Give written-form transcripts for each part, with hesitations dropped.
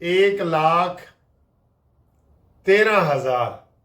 1,13,000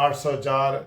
804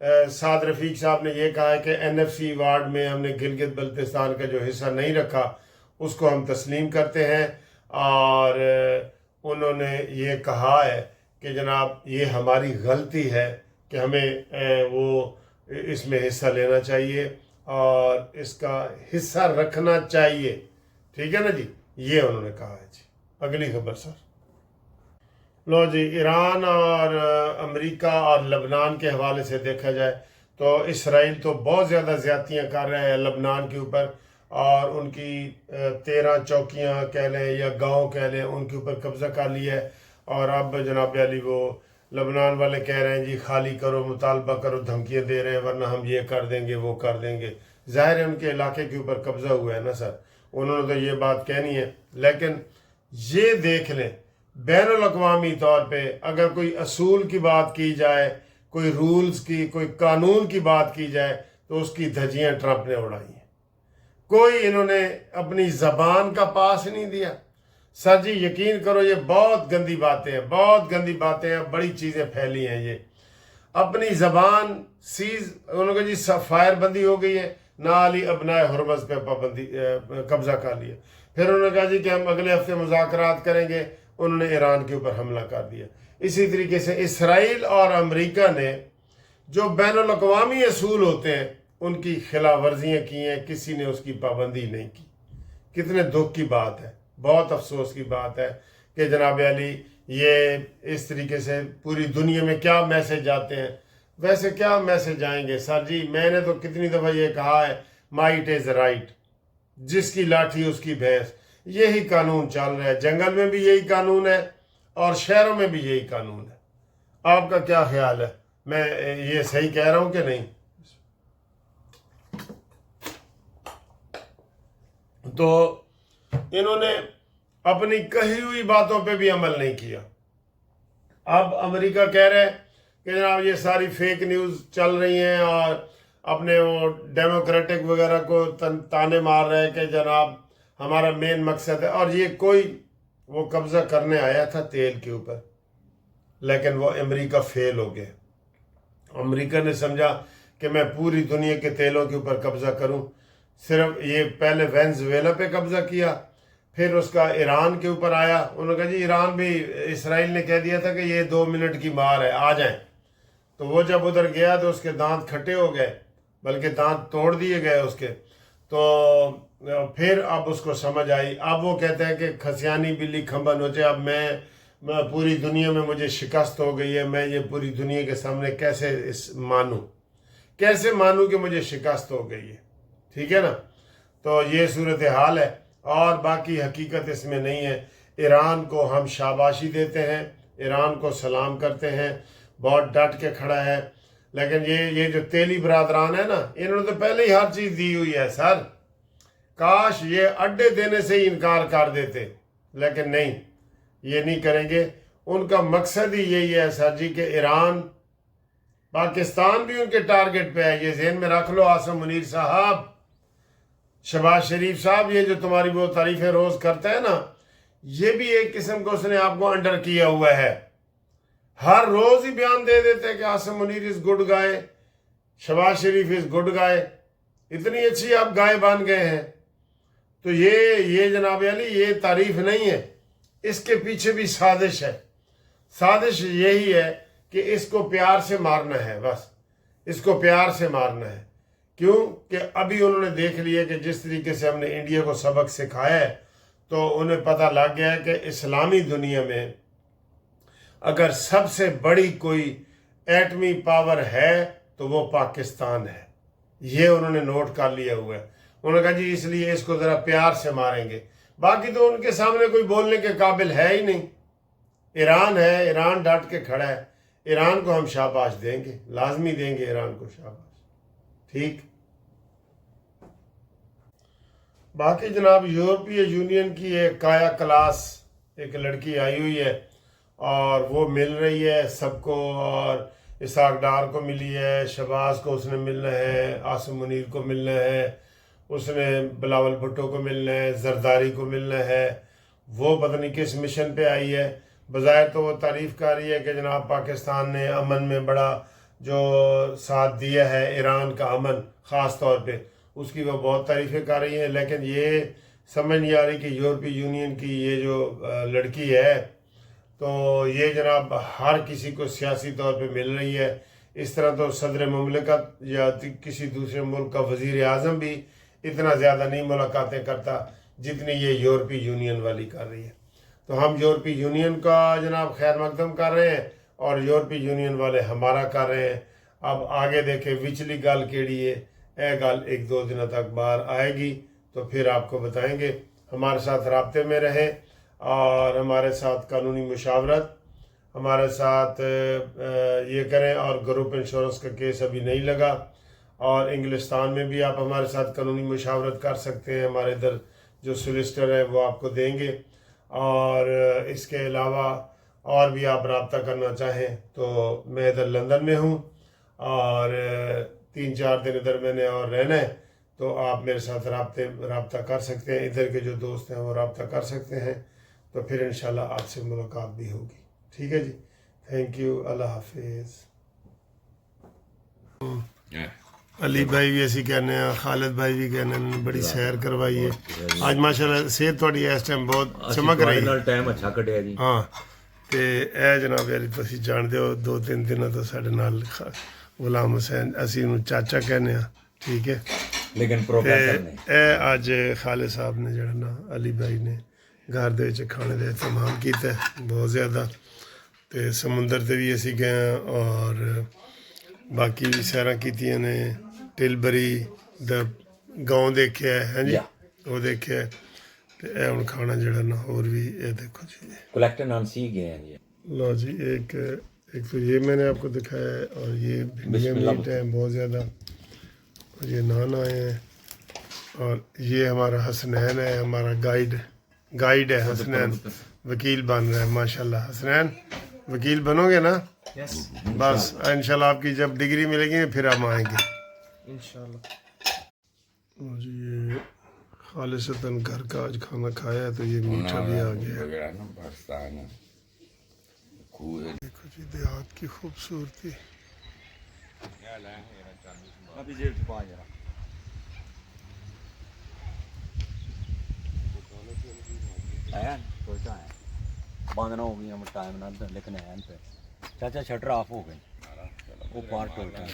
سعد رفیق صاحب نے یہ کہا ہے کہ NFC ایوارڈ میں ہم نے گلگت بلتستان کا جو حصہ نہیں رکھا اس کو ہم تسلیم کرتے ہیں، اور انہوں نے یہ کہا ہے کہ جناب یہ ہماری غلطی ہے کہ ہمیں وہ اس میں حصہ لینا چاہیے اور اس کا حصہ رکھنا چاہیے، ٹھیک ہے نا جی، یہ انہوں نے کہا ہے جی۔ اگلی خبر سر، لو جی، ایران اور امریکہ اور لبنان کے حوالے سے دیکھا جائے تو اسرائیل تو بہت زیادہ زیادتیاں کر رہے ہیں لبنان کے اوپر، اور ان کی 13 چوکیاں کہہ لیں یا گاؤں کہہ لیں ان کے اوپر قبضہ کر لیا ہے، اور اب جناب علی وہ لبنان والے کہہ رہے ہیں جی خالی کرو، مطالبہ کرو، دھمکیاں دے رہے ہیں ورنہ ہم یہ کر دیں گے وہ کر دیں گے۔ ظاہر ہے ان کے علاقے کے اوپر قبضہ ہوا ہے نا سر، انہوں نے تو یہ بات کہنی ہے، لیکن یہ دیکھ لیں بین الاقوامی طور پہ اگر کوئی اصول کی بات کی جائے، کوئی رولز کی، کوئی قانون کی بات کی جائے تو اس کی دھجیاں ٹرمپ نے اڑائی ہیں۔ کوئی انہوں نے اپنی زبان کا پاس نہیں دیا۔ سر جی یقین کرو یہ بہت گندی باتیں ہیں، بہت گندی باتیں ہیں، بڑی چیزیں پھیلی ہیں۔ یہ اپنی زبان سیز، انہوں نے جی فائر بندی ہو گئی ہے، نہ علی ابنائے حرمز پہ پابندی قبضہ کر لیا۔ پھر انہوں نے کہا جی کہ ہم اگلے ہفتے مذاکرات کریں گے، انہوں نے ایران کے اوپر حملہ کر دیا۔ اسی طریقے سے اسرائیل اور امریکہ نے جو بین الاقوامی اصول ہوتے ہیں ان کی خلاف ورزیاں کی ہیں، کسی نے اس کی پابندی نہیں کی۔ کتنے دکھ کی بات ہے، بہت افسوس کی بات ہے کہ جناب علی یہ اس طریقے سے پوری دنیا میں کیا میسج جاتے ہیں۔ ویسے کیا میسج آئیں گے سر جی، میں نے تو کتنی دفعہ یہ کہا ہے، مائٹ از رائٹ، جس کی لاٹھی اس کی بھینس، یہی قانون چل رہا ہے۔ جنگل میں بھی یہی قانون ہے اور شہروں میں بھی یہی قانون ہے۔ آپ کا کیا خیال ہے، میں یہ صحیح کہہ رہا ہوں کہ نہیں؟ تو انہوں نے اپنی کہی ہوئی باتوں پہ بھی عمل نہیں کیا۔ اب امریکہ کہہ رہے کہ جناب یہ ساری فیک نیوز چل رہی ہیں، اور اپنے وہ ڈیموکریٹک وغیرہ کو تانے مار رہے ہیں کہ جناب ہمارا مین مقصد ہے، اور یہ کوئی وہ قبضہ کرنے آیا تھا تیل کے اوپر، لیکن وہ امریکہ فیل ہو گئے۔ امریکہ نے سمجھا کہ میں پوری دنیا کے تیلوں کے اوپر قبضہ کروں، صرف یہ پہلے وینزویلا پہ قبضہ کیا، پھر اس کا ایران کے اوپر آیا۔ انہوں نے کہا جی ایران بھی، اسرائیل نے کہہ دیا تھا کہ یہ 2 منٹ کی مار ہے، آ جائیں۔ تو وہ جب ادھر گیا تو اس کے دانت کھٹے ہو گئے، بلکہ دانت توڑ دیے گئے اس کے۔ تو پھر اب اس کو سمجھ آئی، اب وہ کہتے ہیں کہ کھسیانی بلی کھمبا نوچے، اب میں پوری دنیا میں مجھے شکست ہو گئی ہے، میں یہ پوری دنیا کے سامنے کیسے مانوں کہ مجھے شکست ہو گئی ہے، ٹھیک ہے نا؟ تو یہ صورتحال ہے، اور باقی حقیقت اس میں نہیں ہے۔ ایران کو ہم شاباشی دیتے ہیں، ایران کو سلام کرتے ہیں، بہت ڈٹ کے کھڑا ہے، لیکن یہ جو تیلی برادران ہے نا، انہوں نے تو پہلے ہی ہر چیز دی ہوئی ہے سر۔ کاش یہ اڈے دینے سے ہی انکار کر دیتے، لیکن نہیں، یہ نہیں کریں گے۔ ان کا مقصد ہی یہی ہے سر جی کہ ایران، پاکستان بھی ان کے ٹارگٹ پہ ہے، یہ ذہن میں رکھ لو۔ عاصم منیر صاحب، شہباز شریف صاحب، یہ جو تمہاری وہ تعریفیں روز کرتا ہے نا، یہ بھی ایک قسم کو اس نے آپ کو انڈر کیا ہوا ہے۔ ہر روز ہی بیان دے دیتے کہ Asim Munir is good guy, Shehbaz Sharif is good guy, اتنی اچھی آپ گائے بن گئے ہیں۔ تو یہ جناب علی یہ تعریف نہیں ہے، اس کے پیچھے بھی سازش ہے۔ سازش یہی ہے کہ اس کو پیار سے مارنا ہے، بس اس کو پیار سے مارنا ہے۔ کیوں کہ ابھی انہوں نے دیکھ لیا کہ جس طریقے سے ہم نے انڈیا کو سبق سکھایا ہے، تو انہیں پتہ لگ گیا ہے کہ اسلامی دنیا میں اگر سب سے بڑی کوئی ایٹمی پاور ہے تو وہ پاکستان ہے۔ یہ انہوں نے نوٹ کر لیا ہوا ہے۔ انہوں نے کہا جی اس لیے اس کو ذرا پیار سے ماریں گے، باقی تو ان کے سامنے کوئی بولنے کے قابل ہے ہی نہیں۔ ایران ہے، ایران ڈٹ کے کھڑا ہے، ایران کو ہم شاباش دیں گے، لازمی دیں گے ایران کو شاباش، ٹھیک۔ باقی جناب یورپی یونین کی ایک کایا کلاس ایک لڑکی آئی ہوئی ہے، اور وہ مل رہی ہے سب کو، اور اسحاق ڈار کو ملی ہے، شہباز کو اس نے ملنا ہے، عاصم منیر کو ملنا ہے، اس نے بلاول بھٹو کو ملنا ہے، زرداری کو ملنا ہے۔ وہ پتہ نہیں کس مشن پہ آئی ہے۔ بظاہر تو وہ تعریف کر رہی ہے کہ جناب پاکستان نے امن میں بڑا جو ساتھ دیا ہے ایران کا امن خاص طور پہ، اس کی وہ بہت تعریفیں کر رہی ہیں، لیکن یہ سمجھ نہیں آ رہی کہ یورپی یونین کی یہ جو لڑکی ہے تو یہ جناب ہر کسی کو سیاسی طور پہ مل رہی ہے. اس طرح تو صدر مملکت یا کسی دوسرے ملک کا وزیر اعظم بھی اتنا زیادہ نہیں ملاقاتیں کرتا جتنی یہ یورپی یونین والی کر رہی ہے. تو ہم یورپی یونین کا جناب خیر مقدم کر رہے ہیں اور یورپی یونین والے ہمارا کر رہے ہیں. اب آگے دیکھیں وچلی گل کیڑی ہے، اے گل ایک دو دنوں تک باہر آئے گی تو پھر آپ کو بتائیں گے. ہمارے ساتھ رابطے میں رہیں اور ہمارے ساتھ قانونی مشاورت ہمارے ساتھ یہ کریں. اور گروپ انشورنس کا کیس ابھی نہیں لگا، اور انگلستان میں بھی آپ ہمارے ساتھ قانونی مشاورت کر سکتے ہیں. ہمارے ادھر جو سولیسٹر ہے وہ آپ کو دیں گے. اور اس کے علاوہ اور بھی آپ رابطہ کرنا چاہیں تو میں ادھر لندن میں ہوں اور 3-4 دن ادھر میں نے اور رہنا ہے، تو آپ میرے ساتھ رابطہ کر سکتے ہیں. ادھر کے جو دوست ہیں وہ رابطہ کر سکتے ہیں. تو پھر انشاءاللہ آپ سے ملاقات بھی ہوگی. ٹھیک ہے جی، تھینک یو، اللہ حافظ. علی بھائی بھی اسی کہنے ہیں، خالد بھائی بھی کہنے ہیں، بڑی سیر کروائی ہے آج ماشاءاللہ. صحت تھوڑی اس ٹائم بہت چمک رہی ہے. ٹائم اچھا کٹیا جی. ہاں تے اے جناب یاری تسی جانتے ہو 2-3 دنوں تو ساڈے نال غلام حسین اسی انہوں چاچا کہنے ہیں. ٹھیک ہے، لیکن پروفیسر نے اے اج خالد صاحب نے جڑا نا علی بھائی نے گھر دے وچ کھانے دا اہتمام کیتا ہے بہت زیادہ. تے سمندر تے بھی اسی گئے ہیں اور باقی بھی سیراں کیتیاں نے. ٹلبری دا گاؤں دیکھیا ہے، ہاں جی وہ دیکھیا ہے. تے اے ہن کھانا جڑا نا اور بھی اے دیکھو جی. کلیکٹر نانسی گئے ہیں جی. لو جی ایک تو یہ میں نے آپ کو دکھایا ہے، اور یہ بھنڈیاں میٹ ہیں بہت زیادہ، اور یہ نان آئے ہیں. اور یہ ہمارا حسنین ہے، ہمارا گائیڈ ہے حسنین. وکیل بن رہا ہے ماشاءاللہ. حسنین وکیل بنو گے نا؟ بس انشاءاللہ آپ کی جب ڈگری ملے گی پھر ہم آئیں گے انشاءاللہ. اور یہ خالصتاً گھر کا آج کھانا کھایا ہے تو یہ میٹھا بھی آ گیا ہے. دیکھو جی دیہات کی خوبصورتی. بند نہ ہو گئی ہم ٹائم نہ لیکن چاچا شٹر آف ہو گئی وہ پارٹ ہو گیا.